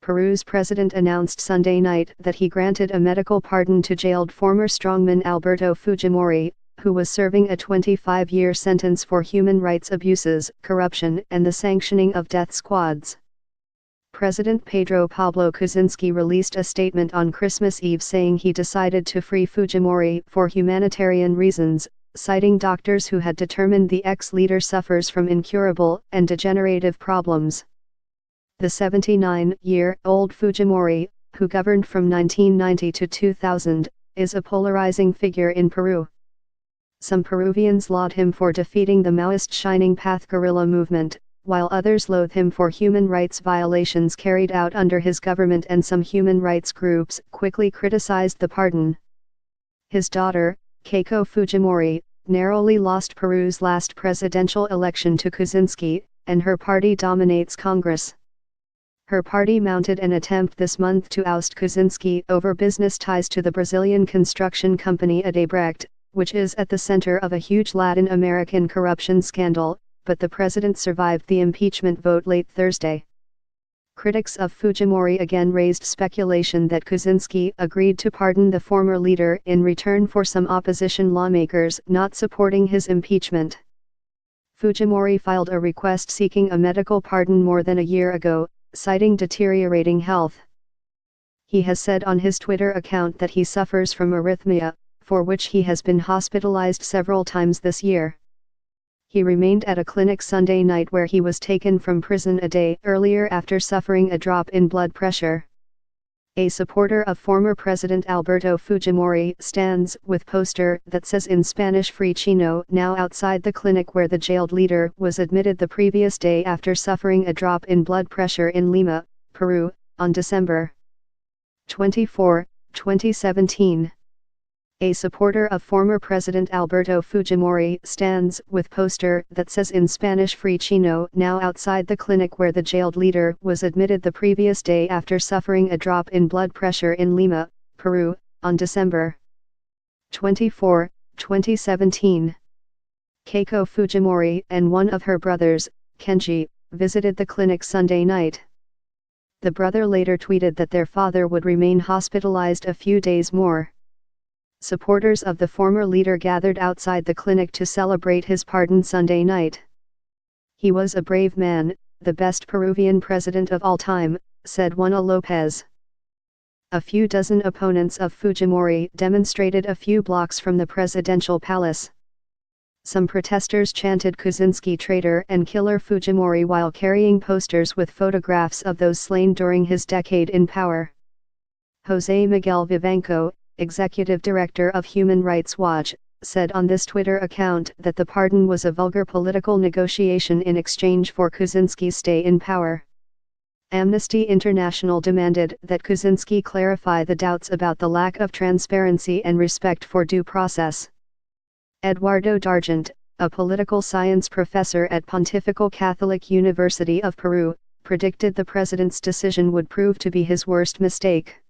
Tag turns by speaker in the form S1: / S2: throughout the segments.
S1: Peru's president announced Sunday night that he granted a medical pardon to jailed former strongman Alberto Fujimori, who was serving a 25-year sentence for human rights abuses, corruption, and the sanctioning of death squads. President Pedro Pablo Kuczynski released a statement on Christmas Eve saying he decided to free Fujimori for humanitarian reasons, citing doctors who had determined the ex-leader suffers from incurable and degenerative problems. The 79-year-old Fujimori, who governed from 1990 to 2000, is a polarizing figure in Peru. Some Peruvians laud him for defeating the Maoist Shining Path guerrilla movement, while others loathe him for human rights violations carried out under his government, and some human rights groups quickly criticized the pardon. His daughter, Keiko Fujimori, narrowly lost Peru's last presidential election to Kuczynski, and her party dominates Congress. Her party mounted an attempt this month to oust Kuczynski over business ties to the Brazilian construction company Odebrecht, which is at the center of a huge Latin American corruption scandal, but the president survived the impeachment vote late Thursday. Critics of Fujimori again raised speculation that Kuczynski agreed to pardon the former leader in return for some opposition lawmakers not supporting his impeachment. Fujimori filed a request seeking a medical pardon more than a year ago, citing deteriorating health. He has said on his Twitter account that he suffers from arrhythmia, for which he has been hospitalized several times this year. He remained at a clinic Sunday night where he was taken from prison a day earlier after suffering a drop in blood pressure. A supporter of former President Alberto Fujimori stands with poster that says in Spanish "Free Chino" now outside the clinic where the jailed leader was admitted the previous day after suffering a drop in blood pressure in Lima, Peru, on December 24, 2017. A supporter of former President Alberto Fujimori stands with poster that says in Spanish "Free Chino" now outside the clinic where the jailed leader was admitted the previous day after suffering a drop in blood pressure in Lima, Peru, on December 24, 2017. Keiko Fujimori and one of her brothers, Kenji, visited the clinic Sunday night. The brother later tweeted that their father would remain hospitalized a few days more. Supporters of the former leader gathered outside the clinic to celebrate his pardon Sunday night. "He was a brave man, the best Peruvian president of all time," said Juana Lopez. A few dozen opponents of Fujimori demonstrated a few blocks from the presidential palace. Some protesters chanted "Kuczynski traitor" and "Killer Fujimori" while carrying posters with photographs of those slain during his decade in power. José Miguel Vivanco, executive director of Human Rights Watch, said on this Twitter account that the pardon was a vulgar political negotiation in exchange for Kuczynski's stay in power. Amnesty International demanded that Kuczynski clarify the doubts about the lack of transparency and respect for due process. Eduardo Dargent, a political science professor at Pontifical Catholic University of Peru, predicted the president's decision would prove to be his worst mistake.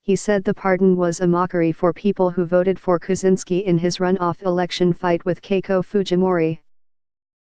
S1: He said the pardon was a mockery for people who voted for Kuczynski in his runoff election fight with Keiko Fujimori.